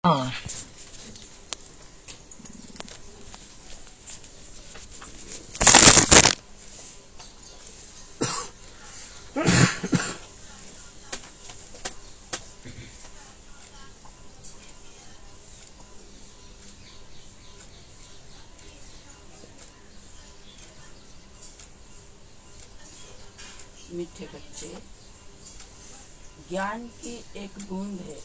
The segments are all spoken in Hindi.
हाँ, मीठे बच्चे, ज्ञान की एक बूंद है,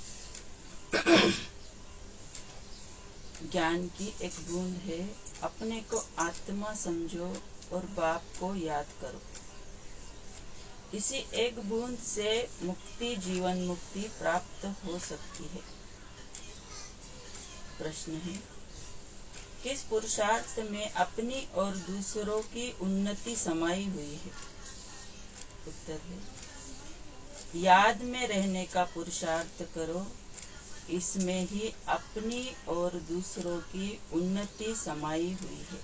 ज्ञान की एक बूंद है। अपने को आत्मा समझो और बाप को याद करो। इसी एक बूंद से मुक्ति, जीवन मुक्ति प्राप्त हो सकती है। प्रश्न है, किस पुरुषार्थ में अपनी और दूसरों की उन्नति समाई हुई है? उत्तर है, याद में रहने का पुरुषार्थ करो, इसमें ही अपनी और दूसरों की उन्नति समाई हुई है।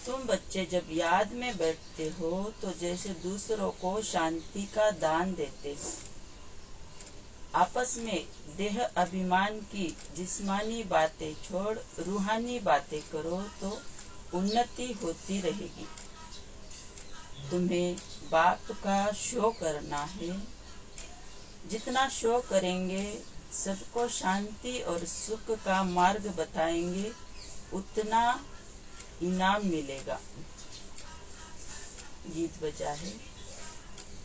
तुम बच्चे जब याद में बैठते हो तो जैसे दूसरों को शांति का दान देते हो। आपस में देह अभिमान की जिस्मानी बातें छोड़ रूहानी बातें करो तो उन्नति होती रहेगी। तुम्हें बाप का शो करना है। जितना शो करेंगे, सबको शांति और सुख का मार्ग बताएंगे, उतना इनाम मिलेगा। गीत बजा है,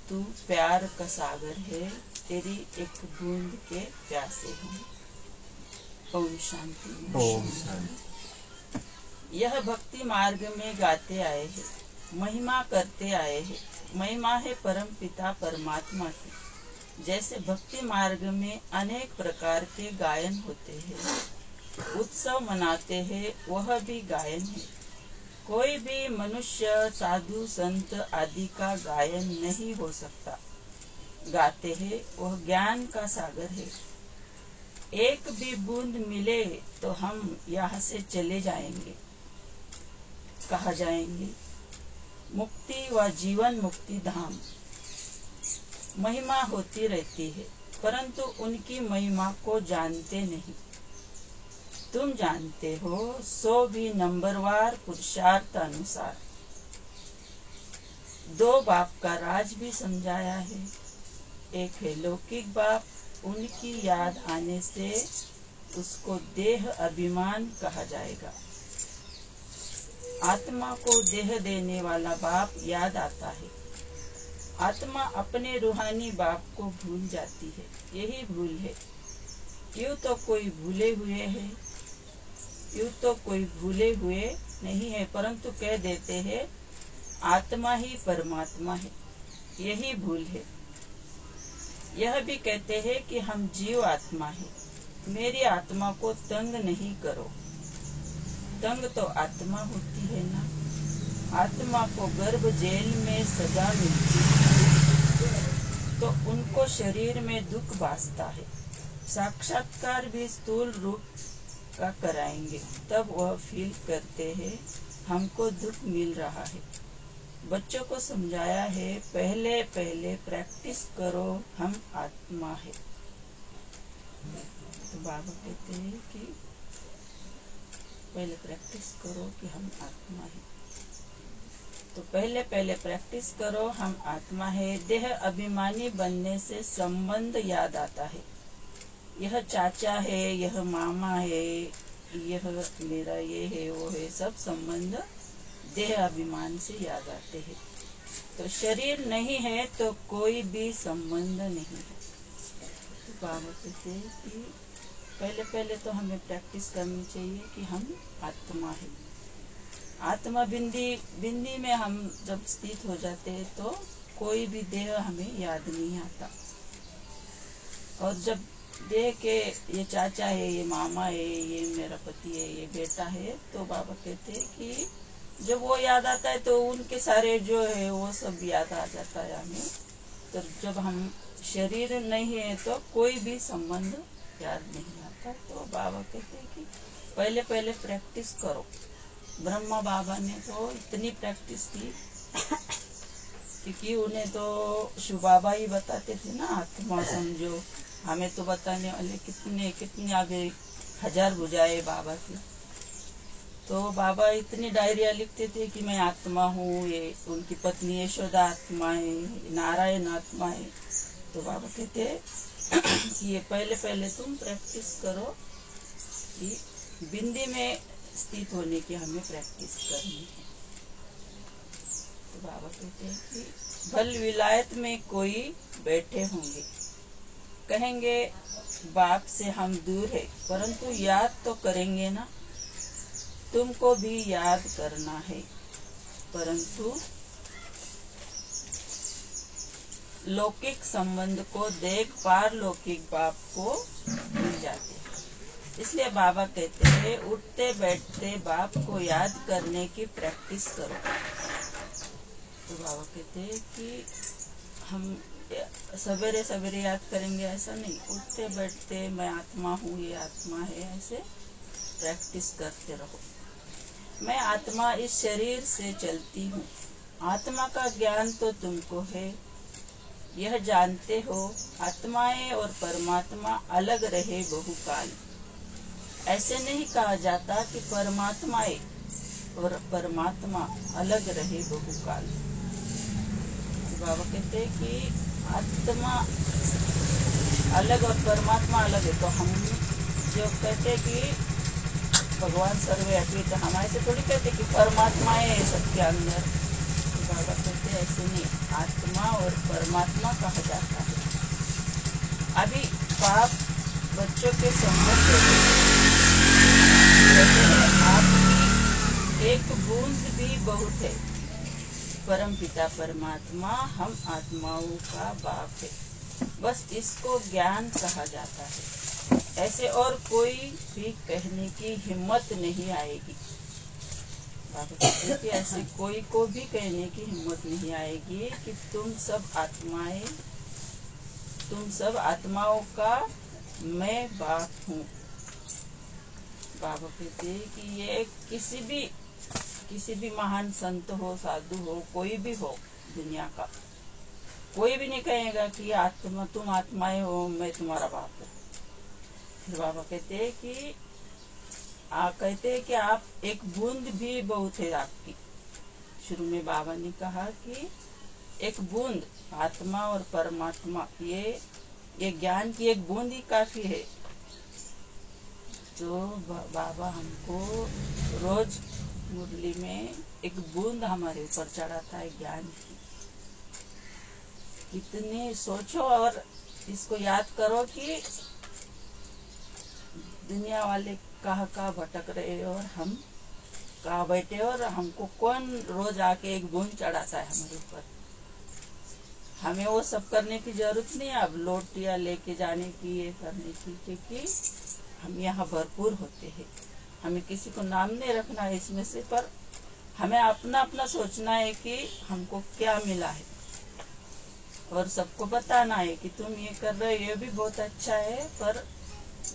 तू प्यार का सागर है, तेरी एक बूंद के प्यासे हम। ओम शांति। ओम शांति। यह भक्ति मार्ग में गाते आए हैं, महिमा करते आए हैं। महिमा है परम पिता परमात्मा की। जैसे भक्ति मार्ग में अनेक प्रकार के गायन होते हैं, उत्सव मनाते हैं, वह भी गायन है। कोई भी मनुष्य, साधु, संत आदि का गायन नहीं हो सकता। गाते हैं, वह ज्ञान का सागर है। एक भी बूंद मिले तो हम यहाँ से चले जाएंगे। कहाँ जाएंगे? मुक्ति व जीवन मुक्ति धाम। महिमा होती रहती है, परंतु उनकी महिमा को जानते नहीं। तुम जानते हो, सो भी नंबरवार पुरुषार्थ अनुसार। दो बाप का राज भी समझाया है। एक है लौकिक बाप, उनकी याद आने से उसको देह अभिमान कहा जाएगा। आत्मा को देह देने वाला बाप याद आता है। आत्मा अपने रूहानी बाप को भूल जाती है, यही भूल है। यूं तो कोई भूले हुए नहीं है, परंतु कह देते हैं आत्मा ही परमात्मा है, यही भूल है। यह भी कहते हैं कि हम जीव आत्मा है, मेरी आत्मा को तंग नहीं करो। तंग तो आत्मा होती है ना। आत्मा को गर्भ जेल में सजा मिलती है तो उनको शरीर में दुख बासता है। साक्षात्कार भी स्थूल रूप का कराएंगे, तब वह फील करते हैं हमको दुख मिल रहा है। बच्चों को समझाया है, पहले पहले प्रैक्टिस करो, हम आत्मा है। तो बाबा कहते हैं कि पहले प्रैक्टिस करो कि हम आत्मा है। तो पहले पहले प्रैक्टिस करो, हम आत्मा है। देह अभिमानी बनने से संबंध याद आता है। यह चाचा है, यह मामा है, यह मेरा ये है, वो है, सब संबंध देह अभिमान से याद आते हैं। तो शरीर नहीं है तो कोई भी संबंध नहीं है। तो बाबा कहते हैं कि पहले पहले तो हमें प्रैक्टिस करनी चाहिए कि हम आत्मा है। आत्मा बिंदी में हम जब स्थित हो जाते हैं तो कोई भी देह हमें याद नहीं आता। और जब देह के ये चाचा है, ये मामा है, ये मेरा पति है, ये बेटा है, तो बाबा कहते हैं कि जब वो याद आता है तो उनके सारे जो है वो सब याद आ जाता है हमें। तो जब हम शरीर नहीं है तो कोई भी संबंध याद नहीं आता। तो बाबा कहते हैं कि पहले पहले प्रैक्टिस करो। ब्रह्मा बाबा ने तो इतनी प्रैक्टिस की क्योंकि उन्हें तो शिव बाबा ही बताते थे ना, आत्मा समझो, हमें तो बताने वाले कितने कितने आगे हजार बुझाए बाबा की। तो बाबा इतनी डायरिया लिखते थे कि मैं आत्मा हूँ, ये उनकी पत्नी यशोदा आत्मा है, नारायण आत्मा है। तो बाबा कहते कि ये पहले पहले तुम प्रैक्टिस करो कि बिंदी में स्थित होने की हमें प्रैक्टिस करनी है। तो बाबा कहते हैं कि भल विलायत में कोई बैठे होंगे, कहेंगे बाप से हम दूर है, परंतु याद तो करेंगे ना। तुमको भी याद करना है, परंतु लौकिक संबंध को देख पारलौकिक बाप को भूल जाते हैं। इसलिए बाबा कहते हैं उठते बैठते बाप को याद करने की प्रैक्टिस करो। तो बाबा कहते हैं कि हम सवेरे सवेरे याद करेंगे ऐसा नहीं, उठते बैठते मैं आत्मा हूँ, ये आत्मा है, ऐसे प्रैक्टिस करते रहो। मैं आत्मा इस शरीर से चलती हूँ। आत्मा का ज्ञान तो तुमको है, यह जानते हो आत्माएं और परमात्मा अलग रहे बहुकाल। ऐसे नहीं कहा जाता कि परमात्माएं और परमात्मा अलग रहे बहुकाल। बाबा कहते हैं कि आत्मा अलग और परमात्मा अलग है। तो हम जो कहते हैं कि भगवान सर्वव्यापी, तो हम ऐसे थोड़ी कहते कि परमात्मा है सबके अंदर। तो बाबा कहते ऐसे नहीं, आत्मा और परमात्मा कहा जाता है। अभी बाप बच्चों के संबंध आपकी एक बूंद भी बहुत है। परम पिता परमात्मा हम आत्माओं का बाप है, बस इसको ज्ञान कहा जाता है। ऐसे और कोई भी कहने की हिम्मत नहीं आएगी। बाबा कहते हैं कि ऐसे कोई को भी कहने की हिम्मत नहीं आएगी कि तुम सब आत्माओं का मैं बाप हूँ। बाबा कहते हैं कि ये किसी भी महान संत हो, साधु हो, कोई भी हो दुनिया का, कोई भी नहीं कहेगा कि आत्मा तुम आत्माएं हो, मैं तुम्हारा बाप हूँ। फिर बाबा कहते हैं कि आप एक बूंद भी बहुत है आपकी। शुरू में बाबा ने कहा कि एक बूंद आत्मा और परमात्मा, ये ज्ञान की एक बूंद ही काफी है। तो बाबा हमको रोज मुरली में एक बूंद हमारे ऊपर चढ़ाता है ज्ञान की। कितने सोचो और इसको याद करो कि दुनिया वाले कहाँ भटक रहे और हम कहाँ बैठे, और हमको कौन रोज आके एक बूंद चढ़ाता है हमारे ऊपर। हमें वो सब करने की जरूरत नहीं है अब, लोटिया लेके जाने की, ये करने की, क्योंकि हम यहाँ भरपूर होते हैं। हमें किसी को नाम नहीं रखना है इसमें से, पर हमें अपना अपना सोचना है कि हमको क्या मिला है, और सबको बताना है कि तुम ये कर रहे हो, ये भी बहुत अच्छा है, पर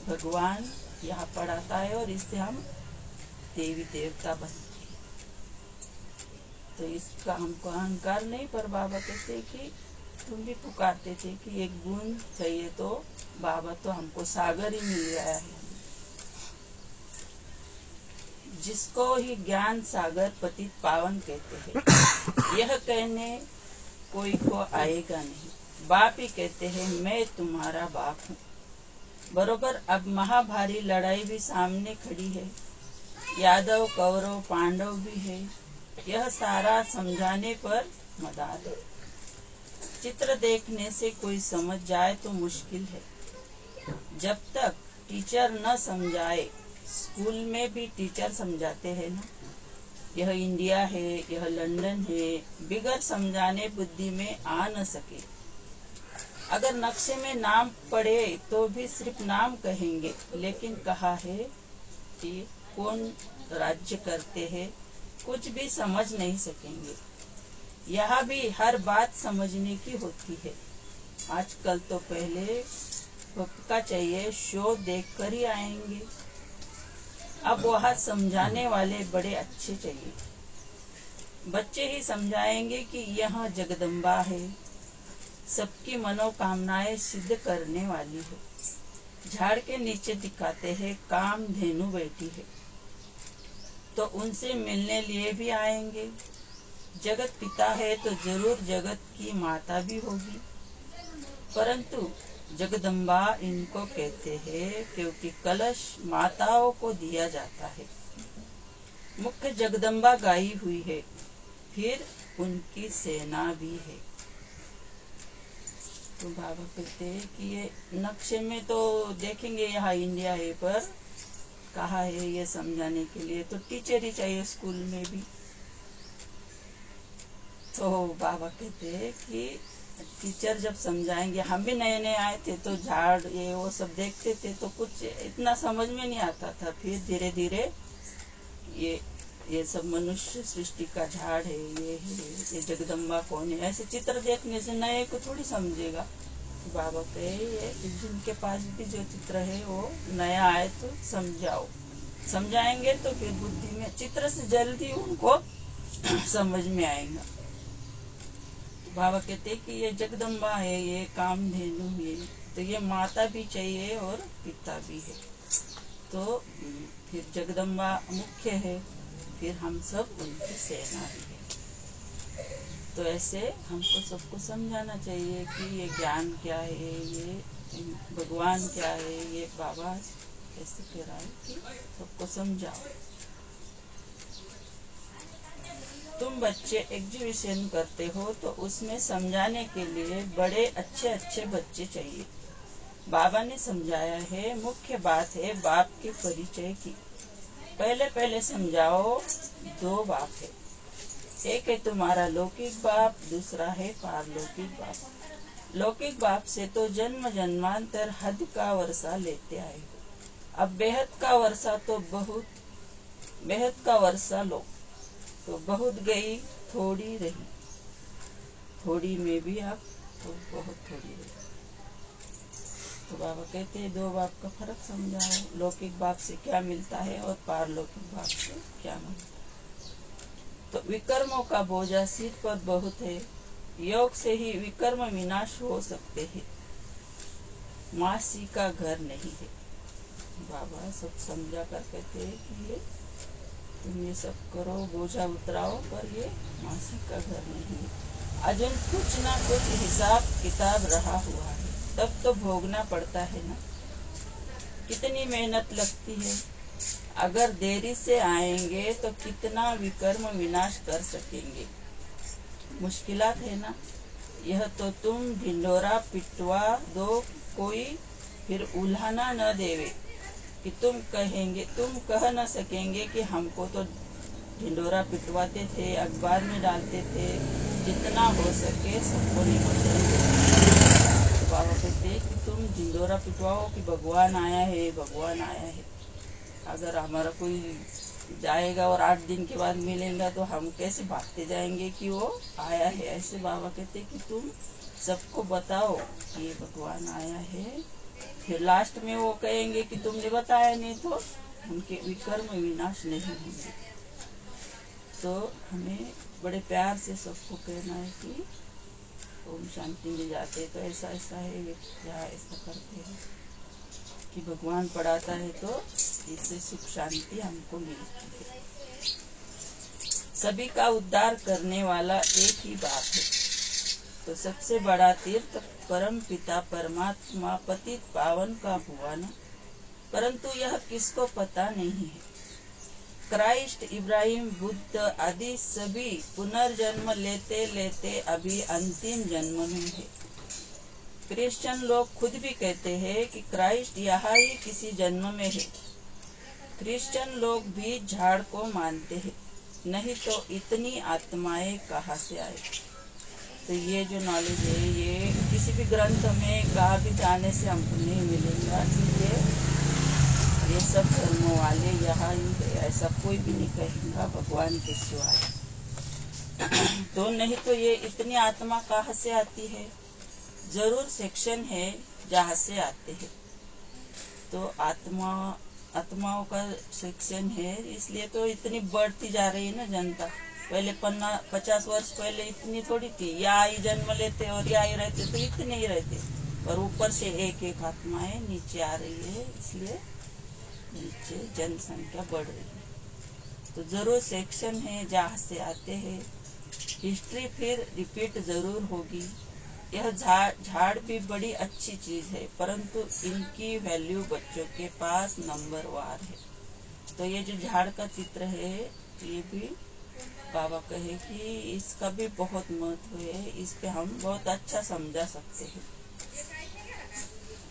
भगवान यहाँ पढ़ाता है और इससे हम देवी देवता बनते हैं। तो इसका हमको अहंकार नहीं, पर बाबा कहते कि तुम भी पुकारते थे कि एक बूंद चाहिए, तो बाबा तो हमको सागर ही मिल गया है। जिसको ही ज्ञान सागर पतित पावन कहते हैं, यह कहने कोई को आएगा नहीं। बाप ही कहते हैं मैं तुम्हारा बाप हूँ। बरोबर अब महाभारी लड़ाई भी सामने खड़ी है, यादव कौरव पांडव भी है, यह सारा समझाने पर मदार है। चित्र देखने से कोई समझ जाए तो मुश्किल है, जब तक टीचर न समझाए। स्कूल में भी टीचर समझाते हैं ना, यह इंडिया है, यह लंदन है, बिगर समझाने बुद्धि में आ न सके। अगर नक्शे में नाम पड़े तो भी सिर्फ नाम कहेंगे, लेकिन कहा है कि कौन राज्य करते हैं कुछ भी समझ नहीं सकेंगे। यहाँ भी हर बात समझने की होती है। आजकल तो पहले पक्का चाहिए, शो देखकर ही आएंगे। अब वहाँ समझाने वाले बड़े अच्छे चाहिए। बच्चे ही समझाएंगे कि यहाँ जगदम्बा है, सबकी मनोकामनाएं सिद्ध करने वाली है। झाड़ के नीचे दिखाते हैं कामधेनु बैठी है, तो उनसे मिलने लिए भी आएंगे। जगत पिता है तो जरूर जगत की माता भी होगी, परंतु जगदम्बा इनको कहते हैं क्योंकि कलश माताओं को दिया जाता है। मुख्य जगदम्बा गाई हुई है, फिर उनकी सेना भी है। तो बाबा कहते हैं कि ये नक्शे में तो देखेंगे यहाँ इंडिया है, पर कहा है ये समझाने के लिए तो टीचर ही चाहिए स्कूल में भी। तो बाबा कहते हैं कि टीचर जब समझाएंगे, हम भी नए नए आए थे तो झाड़ ये वो सब देखते थे तो कुछ इतना समझ में नहीं आता था। फिर धीरे धीरे ये सब मनुष्य सृष्टि का झाड़ है, ये जगदम्बा कौन है, ऐसे चित्र देखने से नए को थोड़ी समझेगा। तो बाबा कहे ये जिनके पास भी जो चित्र है वो नया आए तो समझाओ, समझाएंगे तो फिर बुद्धि में चित्र से जल्दी उनको समझ में आएगा। बाबा कहते हैं कि ये जगदम्बा है, ये कामधेनु है, तो ये माता भी चाहिए और पिता भी है। तो फिर जगदम्बा मुख्य है, फिर हम सब उनकी सेना भी है। तो ऐसे हमको सबको समझाना चाहिए कि ये ज्ञान क्या है, ये भगवान क्या है। ये बाबा ऐसे कह रहा है कि सबको समझाओ। तुम बच्चे एग्जीबिशन करते हो तो उसमें समझाने के लिए बड़े अच्छे अच्छे बच्चे चाहिए। बाबा ने समझाया है, मुख्य बात है बाप के परिचय की। पहले पहले समझाओ, दो बाप है, एक है तुम्हारा लौकिक बाप, दूसरा है पारलौकिक बाप। लौकिक बाप से तो जन्म जन्मांतर हद का वर्षा लेते आए हो, अब बेहद का वर्षा तो बेहद का वर्षा लो तो बहुत गई थोड़ी रही, थोड़ी में भी आप तो बहुत थोड़ी रही। तो बाबा कहते हैं दो बाप का फर्क समझाओ, लौकिक बाप से क्या मिलता है और पारलौकिक बाप से क्या मिलता है। तो विकर्मों का बोझा सिर पर बहुत है, योग से ही विकर्म विनाश हो सकते हैं, मासी का घर नहीं है। बाबा सब समझा कर कहते हैं कि ये तुम ये सब करो, बोझा उतराओ, पर ये मासी का घर नहीं है। अजन कुछ ना कुछ हिसाब किताब रहा हुआ है, तब तो भोगना पड़ता है ना। कितनी मेहनत लगती है, अगर देरी से आएंगे तो कितना विकर्म विनाश कर सकेंगे। मुश्किलात है ना, यह तो तुम ढिंडोरा पिटवा दो कोई फिर उल्हाना न देवे कि तुम कह न सकेंगे कि हमको तो ढिंडोरा पिटवाते थे, अखबार में डालते थे, जितना हो सके सबको निमंत्रण। बाबा कहते हैं कि तुम ढिंडोरा पिटवाओ कि भगवान आया है, भगवान आया है। अगर हमारा कोई जाएगा और 8 दिन के बाद मिलेगा तो हम कैसे भागते जाएंगे कि वो आया है। ऐसे बाबा कहते हैं कि तुम सबको बताओ कि ये भगवान आया है। फिर लास्ट में वो कहेंगे कि तुमने बताया नहीं तो उनके विकर्म विनाश नहीं होंगे। तो हमें बड़े प्यार से सबको कहना है कि ओम शांति में जाते तो ऐसा ऐसा है, या ऐसा करते हैं कि भगवान पढ़ाता है तो इससे सुख शांति हमको मिलती है। सभी का उद्धार करने वाला एक ही बाप है, तो सबसे बड़ा तीर्थ परम पिता परमात्मा पतित पावन का हुआ ना, परंतु यह किसको पता नहीं है। क्राइस्ट, इब्राहिम, बुद्ध आदि सभी पुनर्जन्म लेते लेते अभी अंतिम जन्म में है। क्रिश्चियन लोग खुद भी कहते हैं कि क्राइस्ट यहाँ ही किसी जन्म में है। क्रिश्चियन लोग भी झाड़ को मानते हैं, नहीं तो इतनी आत्माएं कहाँ से आए। तो ये जो नॉलेज है ये किसी भी ग्रंथ में कहा भी जाने से हमको नहीं मिलेगा कि ये सब धर्मों वाले यहाँ ही, ऐसा कोई भी नहीं कहेगा भगवान के सिवाय। तो नहीं तो ये इतनी आत्मा कहाँ से आती है, जरूर सेक्शन है जहाँ से आते हैं। तो आत्माओं का सेक्शन है, इसलिए तो इतनी बढ़ती जा रही है ना जनता। पहले 50 वर्ष पहले इतनी थोड़ी थी, यहाँ ही जन्म लेते और यहाँ ही रहते तो इतने ही रहते, पर ऊपर से एक एक आत्माएं नीचे आ रही है, इसलिए नीचे जनसंख्या बढ़ रही है। तो जरूर सेक्शन है जहाँ से आते हैं, हिस्ट्री फिर रिपीट जरूर होगी। यह झाड़ भी बड़ी अच्छी चीज है, परंतु इनकी वैल्यू बच्चों के पास नंबरवार है। तो ये जो झाड़ का चित्र है, ये भी बाबा कहे कि इसका भी बहुत महत्व है, इस पे हम बहुत अच्छा समझा सकते हैं।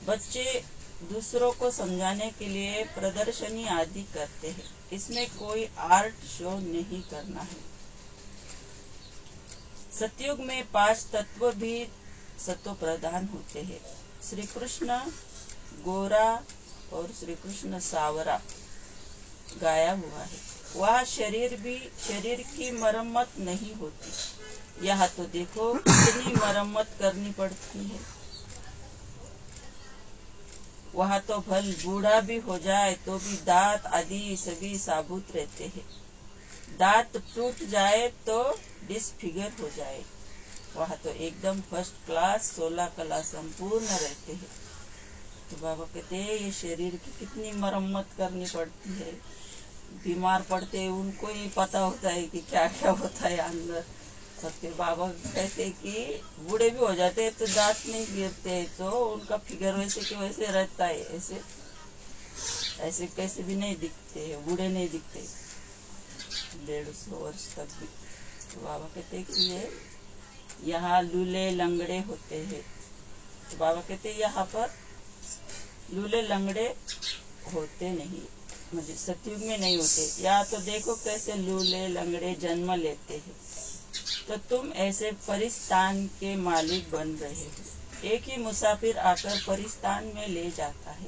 बच्चे दूसरों को समझाने के लिए प्रदर्शनी आदि करते हैं, इसमें कोई आर्ट शो नहीं करना है। सतयुग में 5 तत्व भी सतो प्रधान होते हैं। श्री कृष्ण गोरा और श्री कृष्ण सावरा गाया हुआ है। वह शरीर की मरम्मत नहीं होती। यहाँ तो देखो कितनी मरम्मत करनी पड़ती है। वहाँ तो भल बूढ़ा भी हो जाए तो भी दांत आदि सभी साबुत रहते हैं। दांत टूट जाए तो डिसफिगर हो जाए। वहाँ तो एकदम फर्स्ट क्लास 16 कला संपूर्ण रहते हैं। तो बाबा कहते हैं ये शरीर की कितनी मरम्मत करनी पड़ती है। बीमार पड़ते हैं उनको ही पता होता है कि क्या क्या होता है अंदर। तो फिर बाबा कहते हैं कि बूढ़े भी हो जाते हैं तो दांत नहीं गिरते हैं, तो उनका फिगर वैसे के वैसे रहता है, ऐसे कैसे भी नहीं दिखते हैं, बूढ़े नहीं दिखते 150 वर्ष तक भी। तो बाबा कहते हैं कि ये यहाँ लूले लंगड़े होते हैं। तो बाबा कहते हैं यहाँ पर लूले लंगड़े होते नहीं, मुझे सतयुग में नहीं होते। या तो देखो कैसे लूले लंगड़े जन्म लेते हैं। तो तुम ऐसे परिस्तान के मालिक बन रहे हो। एक ही मुसाफिर आकर परिस्तान में ले जाता है।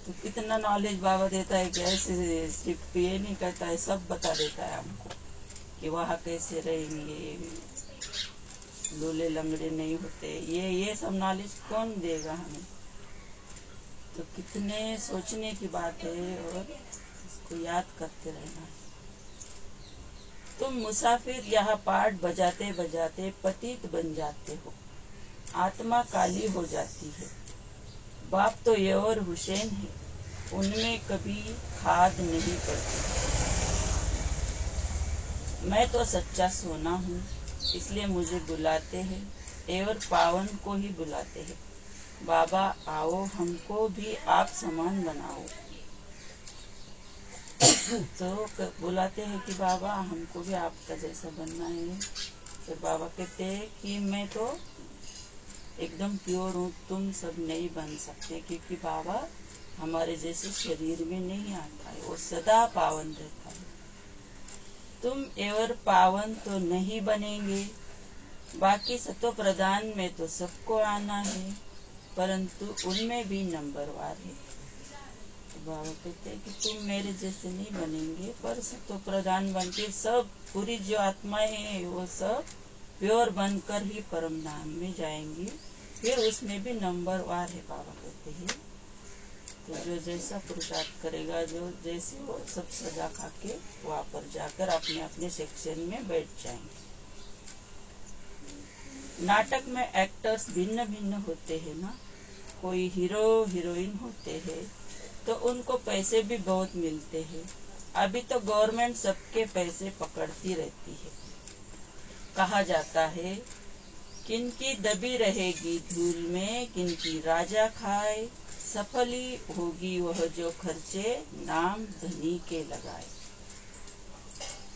तो कितना नॉलेज बाबा देता है कि ऐसे सिर्फ ये नहीं कहता है, सब बता देता है हमको कि वहाँ कैसे रहेंगे, लूले लंगड़े नहीं होते। ये सब नॉलेज कौन देगा हमें? तो कितने सोचने की बात है और इसको याद करते रहना है। तुम मुसाफिर यहाँ पाठ बजाते बजाते पतित बन जाते हो, आत्मा काली हो जाती है। बाप तो ये और हुसैन है, उनमें कभी खाद नहीं पड़ती। मैं तो सच्चा सोना हूँ, इसलिए मुझे बुलाते हैं, एवर पावन को ही बुलाते हैं। बाबा आओ हमको भी आप समान बनाओ। तो बुलाते हैं कि बाबा हमको भी आपका जैसा बनना है। फिर बाबा कहते हैं कि मैं तो एकदम प्योर हूँ, तुम सब नहीं बन सकते, क्योंकि बाबा हमारे जैसे शरीर में नहीं आता है, वो सदा पावन रहता है। तुम एवर पावन तो नहीं बनेंगे, बाकी सतो प्रधान में तो सबको आना है, परंतु उनमें भी नंबरवार है। बाबा कहते हैं कि तुम मेरे जैसे नहीं बनेंगे, पर सतो प्रधान बन के सब पूरी जो आत्माएं हैं वो सब प्योर बनकर ही परम धाम में जाएंगी। फिर उसमें भी नंबरवार है। बाबा कहते हैं तो जो जैसा पुरुषार्थ करेगा, जो जैसे वो सब सजा खा के वहाँ पर जाकर अपने अपने सेक्शन में बैठ जाएंगे। नाटक में एक्टर्स भिन्न भिन्न होते हैं ना, कोई हीरो हीरोइन होते हैं तो उनको पैसे भी बहुत मिलते हैं। अभी तो गवर्नमेंट सबके पैसे पकड़ती रहती है। कहा जाता है किनकी दबी रहेगी धूल में, किनकी राजा खाए, सफली होगी वह जो खर्चे नाम धनी के लगाए।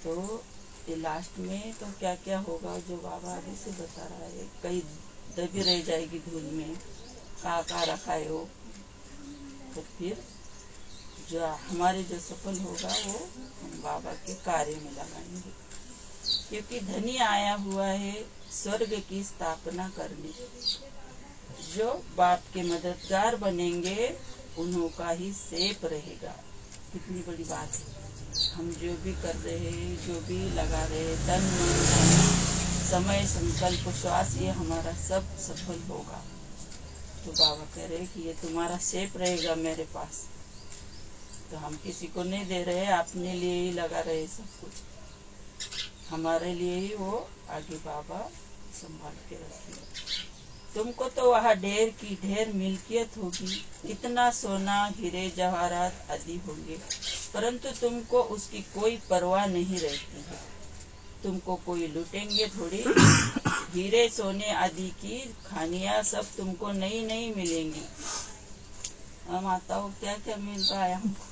तो ये लास्ट में तो क्या क्या होगा जो बाबा अभी से बता रहा है। कई दबी रह जाएगी धूल में, कहाँ रखा है वो। तो फिर जो हमारे जो सफल होगा वो हम बाबा के कार्य में लगाएंगे, क्योंकि धनी आया हुआ है स्वर्ग की स्थापना करने। जो बाप के मददगार बनेंगे उन्हों का ही सेप रहेगा। कितनी बड़ी बात है। हम जो भी कर रहे हैं, जो भी लगा रहे हैं, तन मन धन समय संकल्प श्वास, ये हमारा सब सफल होगा। तो बाबा कह रहे कि ये तुम्हारा सेप रहेगा मेरे पास। तो हम किसी को नहीं दे रहे, अपने लिए ही लगा रहे सब कुछ। हमारे लिए ही वो आगे बाबा संभाल के रखेगा। तुमको तो वहाँ ढेर की ढेर मिल्कियत होगी, कितना सोना हीरे जवाहरात आदि होंगे, परंतु तुमको उसकी कोई परवाह नहीं रहती है। तुमको कोई लूटेंगे थोड़ी। हीरे सोने आदि की खानियां सब तुमको नई नई मिलेंगी। माताओं क्या क्या मिल रहा है हमको?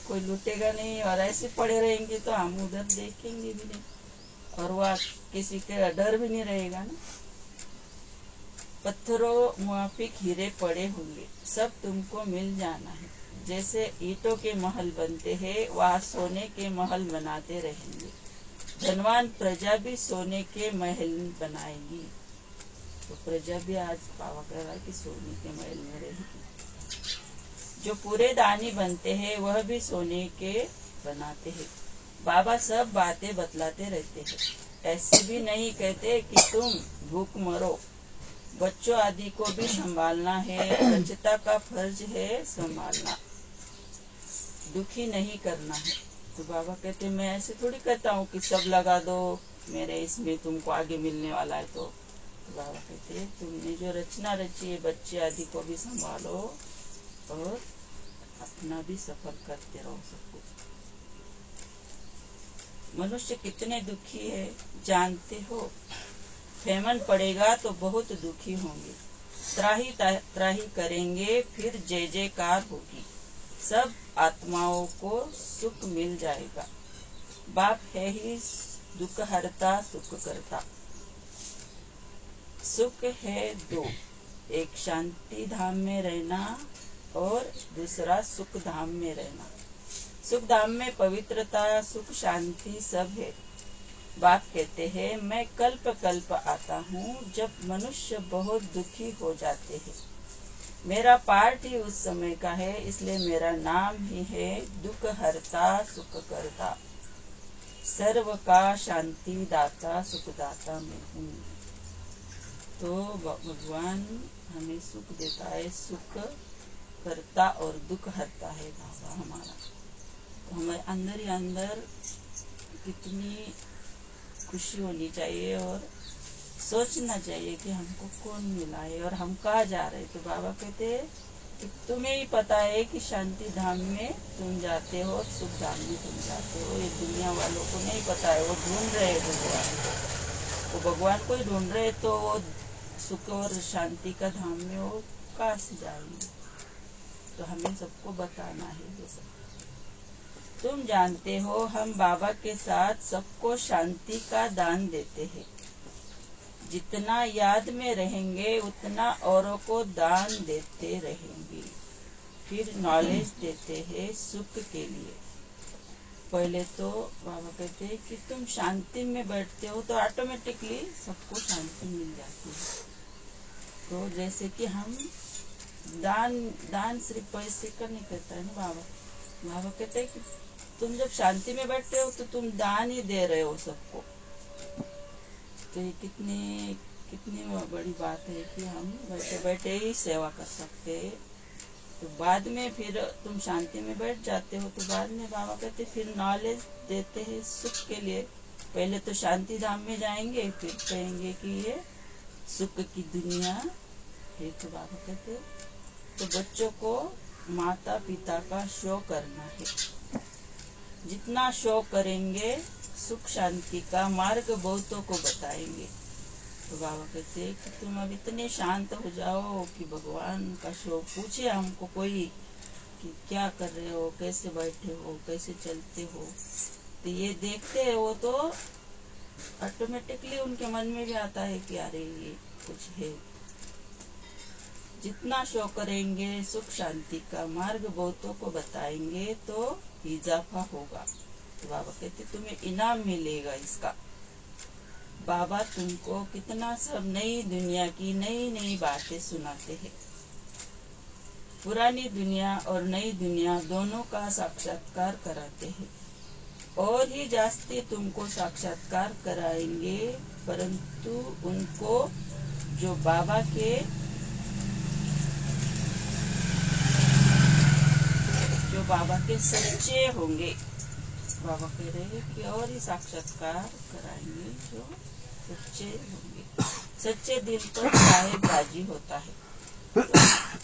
कोई लूटेगा नहीं, और ऐसे पड़े रहेंगे तो हम उधर देखेंगे भी नहीं, और वह किसी का डर भी नहीं रहेगा ना। पत्थरों मुआफिक हीरे पड़े होंगे, सब तुमको मिल जाना है। जैसे ईंटों के महल बनते हैं, वह सोने के महल बनाते रहेंगे। धनवान प्रजा भी सोने के महल बनाएगी। तो प्रजा भी आज बाबा कह रहा है कि सोने के महल में रहेगी। जो पूरे दानी बनते हैं वह भी सोने के बनाते हैं। बाबा सब बातें बतलाते रहते हैं। ऐसे भी नहीं कहते कि तुम भूख मरो। बच्चों आदि को भी संभालना है, बच्चता का फर्ज है संभालना, दुखी नहीं करना है। तो बाबा कहते मैं ऐसे थोड़ी कहता हूँ कि सब लगा दो मेरे इसमें, तुमको आगे मिलने वाला है। तो बाबा कहते तुमने जो रचना रची है, बच्चे आदि को भी संभालो और अपना भी सफल करते रहो सब कुछ। मनुष्य कितने दुखी है जानते हो? फेमन पड़ेगा तो बहुत दुखी होंगे, त्राही त्राही करेंगे, फिर जय जयकार होगी। सब आत्माओं को सुख मिल जाएगा। बाप है ही दुख हरता सुख करता। सुख है दो, एक शांति धाम में रहना और दूसरा सुख धाम में रहना। सुख धाम में पवित्रता सुख शांति सब है। बाप कहते हैं मैं कल्प कल्प आता हूँ जब मनुष्य बहुत दुखी हो जाते हैं। मेरा पार्ट ही उस समय का है, इसलिए मेरा नाम ही है दुख हरता सुख करता। सर्व का शांति दाता सुख दाता मैं हूँ। तो भगवान हमें सुख देता है, सुख करता और दुख हरता है बाबा हमारा। तो हमारे अंदर ही अंदर कितनी खुशी होनी चाहिए और सोचना चाहिए कि हमको कौन मिला है और हम कहाँ जा रहे हैं। तो बाबा कहते हैं कि तुम्हें ही पता है कि शांति धाम में तुम जाते हो और सुख धाम में तुम जाते हो। ये दुनिया वालों को नहीं पता है, वो ढूंढ रहे हैं भगवान को। वो भगवान को ही ढूंढ रहे, तो वो सुख और शांति का धाम में वो कहाँ से जाएंगे। तो हमें सबको बताना है ये सब। तुम जानते हो हम बाबा के साथ सबको शांति का दान देते हैं। जितना याद में रहेंगे उतना औरों को दान देते रहेंगे। फिर नॉलेज देते हैं सुख के लिए। पहले तो बाबा कहते हैं कि तुम शांति में बैठते हो तो ऑटोमेटिकली सबको शांति मिल जाती है। तो जैसे कि हम दान सिर्फ पैसे का नहीं करता है ना बाबा। बाबा कहते हैं कि तुम जब शांति में बैठते हो तो तुम दान ही दे रहे हो सबको। तो ये कितनी बड़ी बात है कि हम बैठे बैठे ही सेवा कर सकते हैं। तो बाद में फिर तुम शांति में बैठ जाते हो तो बाद में बाबा कहते फिर नॉलेज देते हैं सुख के लिए। पहले तो शांति धाम में जाएंगे, फिर कहेंगे कि ये सुख की दुनिया है। तो बाबा कहते तो बच्चों को माता पिता का शो करना है। जितना शो करेंगे सुख शांति का मार्ग बहुतों को बताएंगे। तो बाबा कहते कि तुम अब इतने शांत हो जाओ कि भगवान का शो पूछे हमको कोई कि क्या कर रहे हो, कैसे बैठे हो, कैसे चलते हो। तो ये देखते हैं वो तो ऑटोमेटिकली उनके मन में भी आता है कि अरे ये कुछ है। जितना शो करेंगे सुख शांति का मार्ग बहुतों को बताएंगे तो इजाफा होगा। तो बाबा कहते तुम्हें इनाम मिलेगा इसका। बाबा तुमको कितना सब नई दुनिया की नई नई बातें सुनाते हैं। पुरानी दुनिया और नई दुनिया दोनों का साक्षात्कार कराते हैं। और ही जास्ती तुमको साक्षात्कार कराएंगे, परंतु उनको जो बाबा के सच्चे होंगे, बाबा कह रहे हैं कि और ही साक्षात्कार कराएंगे जो सच्चे होंगे। सच्चे दिल तो साहेबबाजी होता है।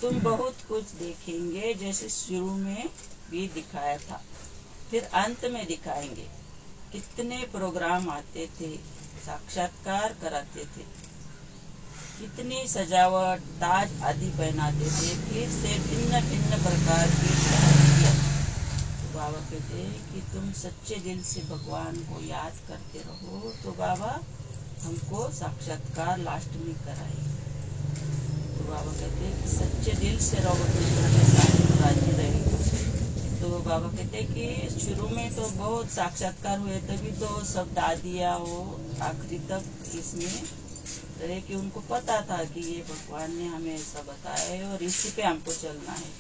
तुम बहुत कुछ देखेंगे, जैसे शुरू में भी दिखाया था, फिर अंत में दिखाएंगे। कितने प्रोग्राम आते थे, साक्षात्कार कराते थे, कितनी सजावट, ताज आदि पहनाते थे, फिर से भिन्न भिन्न प्रकार की शरारतियां। तो बाबा कहते हैं कि तुम सच्चे दिल से भगवान को याद करते रहो, तो बाबा हमको साक्षात्कार लास्ट में कराएंगे। तो बाबा कहते हैं कि सच्चे दिल से रहो, कृष्ण के साथ राजी रहेगी। तो बाबा कहते हैं कि शुरू में तो बहुत साक्षात्कार हुए, तभी तो सब दादियाँ वो आखिरी तक इसमें रहे कि उनको पता था कि ये भगवान ने हमें ऐसा बताया है और इसी पे हमको चलना है।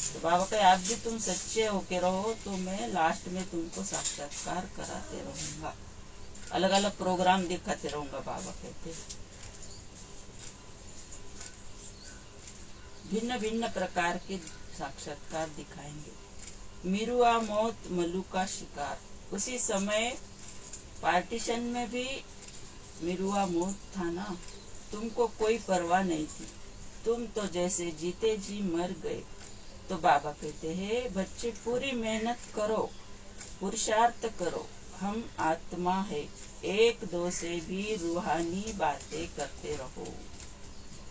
तो बाबा कहे आप भी तुम सच्चे होके रहो, तो मैं लास्ट में तुमको साक्षात्कार कराते रहूंगा, अलग अलग प्रोग्राम दिखाते रहूंगा। बाबा कहते हैं भिन्न भिन्न प्रकार के साक्षात्कार दिखाएंगे। मिरुआ मौत मल्लू का शिकार। उसी समय पार्टीशन में भी मिरुआ मौत था ना, तुमको कोई परवाह नहीं थी, तुम तो जैसे जीते जी मर गए। तो बाबा कहते हैं बच्चे पूरी मेहनत करो, पुरुषार्थ करो, हम आत्मा है, एक दो से भी रूहानी बातें करते रहो,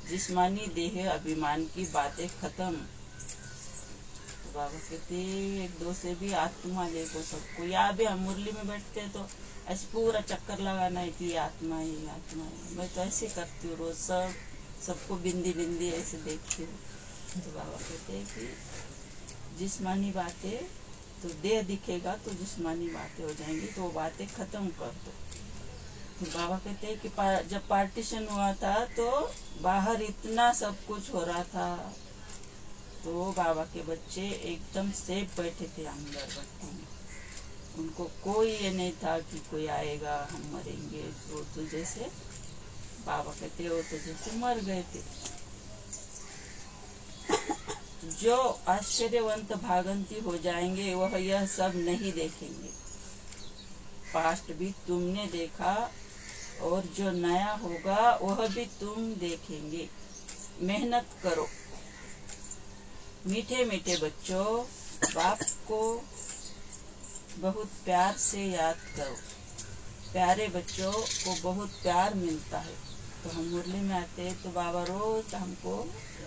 जिस्मानी देह अभिमान की बातें खत्म। तो बाबा कहते एक दो से भी आत्मा देखो सबको। यहाँ भी हम मुरली में बैठते तो ऐसे पूरा चक्कर लगाना है कि आत्मा ही आत्मा है। मैं तो ऐसे करती हूँ रोज, सबको बिंदी बिंदी ऐसे देखती हूँ। तो बाबा कहते हैं कि जिस्मानी बातें, तो देह दिखेगा तो जिस्मानी बातें हो जाएंगी, तो वो बातें खत्म कर दो। तो बाबा कहते हैं कि जब पार्टीशन हुआ था तो बाहर इतना सब कुछ हो रहा था, तो बाबा के बच्चे एकदम सेफ बैठे थे अंदर भट्टी में। उनको कोई ये नहीं था कि कोई आएगा हम मरेंगे। तो जैसे बाबा कहते वो तो जैसे मर गए थे। जो आश्चर्यवंत भागंती हो जाएंगे वह यह सब नहीं देखेंगे। पास्ट भी तुमने देखा और जो नया होगा वह भी तुम देखेंगे। मेहनत करो। मीठे मीठे बच्चों, बाप को बहुत प्यार से याद करो। प्यारे बच्चों को बहुत प्यार मिलता है। तो हम मुरली में आते हैं तो बाबा रोज हमको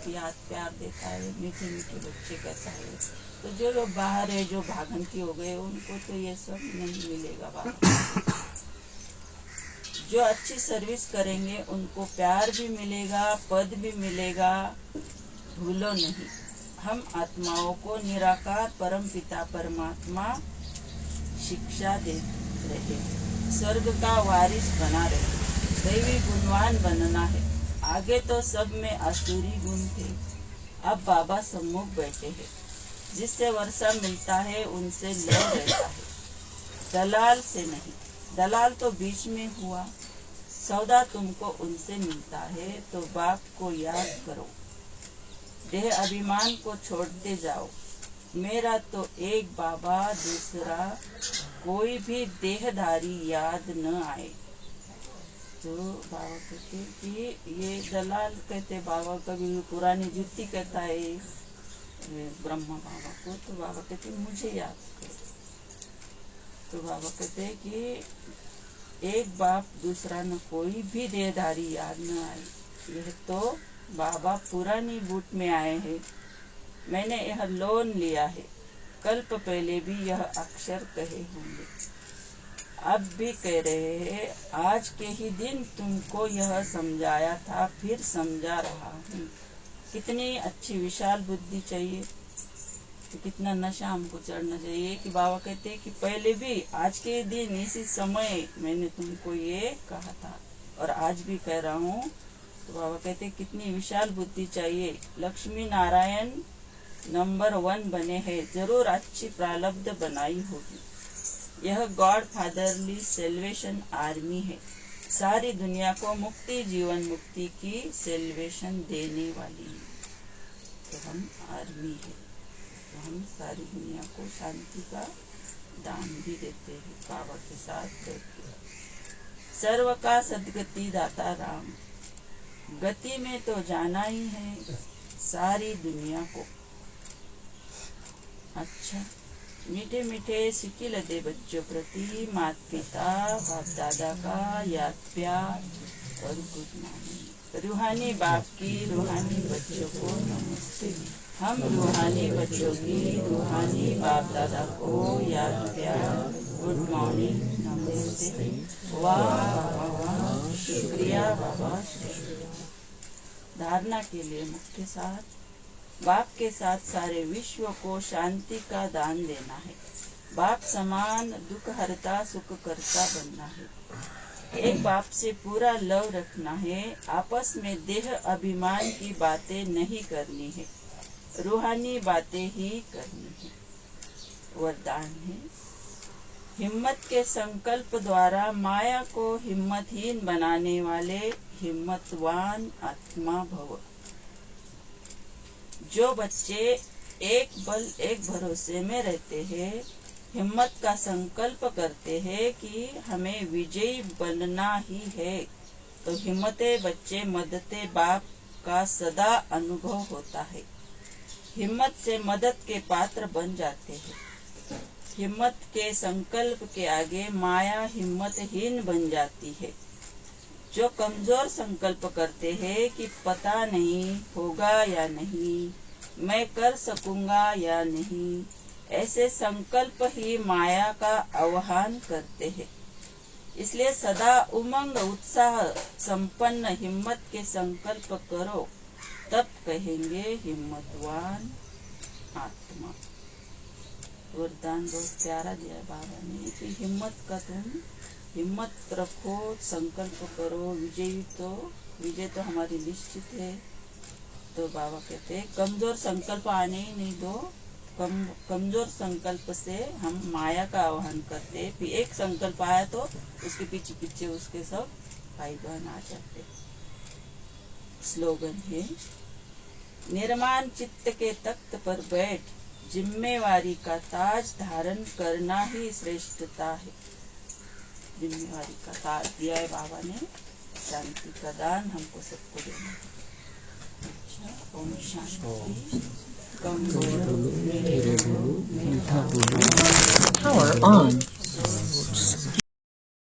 याद प्यार देता है, मीठे मीठे बच्चे कैसा है। तो जो लोग बाहर है, जो भागंती हो गए, उनको तो ये सब नहीं मिलेगा बाबा। जो अच्छी सर्विस करेंगे उनको प्यार भी मिलेगा, पद भी मिलेगा, भूलो नहीं। हम आत्माओं को निराकार परम पिता परमात्मा शिक्षा दे रहे, स्वर्ग का वारिस बना रहे, दैवी गुणवान बनना है। आगे तो सब में आसुरी गुण थे, अब बाबा सम्मुख बैठे हैं। जिससे वर्षा मिलता है उनसे लय रहता है, दलाल से नहीं। दलाल तो बीच में हुआ, सौदा तुमको उनसे मिलता है, तो बाप को याद करो। देह अभिमान को छोड़ते जाओ। मेरा तो एक बाबा, दूसरा कोई भी देहधारी याद न आए। तो बाबा कहते कि ये दलाल कहते बाबा, कभी पुरानी जुत्ती कहता है ब्रह्मा बाबा को, तो बाबा कहते मुझे याद करो। तो बाबा कहते कि एक बाप, दूसरा न कोई भी देहधारी याद न आए। यह तो बाबा पुरानी बूट में आए हैं। मैंने यह लोन लिया है, कल्प पहले भी यह अक्षर कहे होंगे, अब भी कह रहे हैं। आज के ही दिन तुमको यह समझाया था, फिर समझा रहा हूँ। कितनी अच्छी विशाल बुद्धि चाहिए, तो कितना नशा हमको चढ़ना चाहिए कि बाबा कहते हैं कि पहले भी आज के दिन इसी समय मैंने तुमको ये कहा था और आज भी कह रहा हूँ। तो बाबा कहते हैं कितनी विशाल बुद्धि चाहिए। लक्ष्मी नारायण नंबर 1 बने हैं, जरूर अच्छी प्रारब्ध बनाई होगी। यह गॉड फादरली सेल्वेशन आर्मी है, सारी दुनिया को मुक्ति, जीवन मुक्ति की सेल्वेशन देने वाली। तो हम आर्मी है, तो हम सारी दुनिया को शांति का दान भी देते हैं बाबा के साथ बैठकर। सर्व का सदगति दाता राम, गति में तो जाना ही है सारी दुनिया को। अच्छा, मीठे मीठे सिक्की लदे बच्चों प्रति माता पिता बाप दादा का याद प्यार और गुड मॉर्निंग। रूहानी बाप की रूहानी बच्चों को नमस्ते। हम रूहानी बच्चों की रूहानी बाप दादा को याद प्यार गुड मॉर्निंग नमस्ते। वाह बाबा वाह, शुक्रिया बाबा शुक्रिया। धारणा के लिए मुख्य सार, बाप के साथ सारे विश्व को शांति का दान देना है। बाप समान दुख हरता सुख करता बनना है। एक बाप से पूरा लव रखना है। आपस में देह अभिमान की बातें नहीं करनी है, रूहानी बातें ही करनी है। वरदान है, हिम्मत के संकल्प द्वारा माया को हिम्मतहीन बनाने वाले हिम्मतवान आत्मा भव। जो बच्चे एक बल एक भरोसे में रहते हैं, हिम्मत का संकल्प करते हैं कि हमें विजयी बनना ही है, तो हिम्मते बच्चे मददे बाप का सदा अनुभव होता है। हिम्मत से मदद के पात्र बन जाते हैं। हिम्मत के संकल्प के आगे माया हिम्मतहीन बन जाती है। जो कमजोर संकल्प करते हैं कि पता नहीं होगा या नहीं, मैं कर सकूंगा या नहीं, ऐसे संकल्प ही माया का आह्वान करते हैं। इसलिए सदा उमंग उत्साह संपन्न हिम्मत के संकल्प करो, तब कहेंगे हिम्मतवान आत्मा। वरदान बहुत प्यारा दिया बाबा ने कि हिम्मत रखो, संकल्प करो, विजय तो हमारी निश्चित है। तो बाबा कहते हैं कमजोर संकल्प आने ही नहीं दो। कमजोर संकल्प से हम माया का आह्वान करते, फिर एक संकल्प आया तो उसके पीछे पीछे उसके सब भाई बहन आ जाते। स्लोगन है, निर्माण चित्त के तख्त पर बैठ, जिम्मेवारी का ताज धारण करना ही श्रेष्ठता है। जिम्मेवारी का ताज दिया है बाबा ने, शांति का दान हमको सबको देना है। अच्छा, ओम शांति। कम बोलो मेरे गुरु, मीठा बोलो। Power on.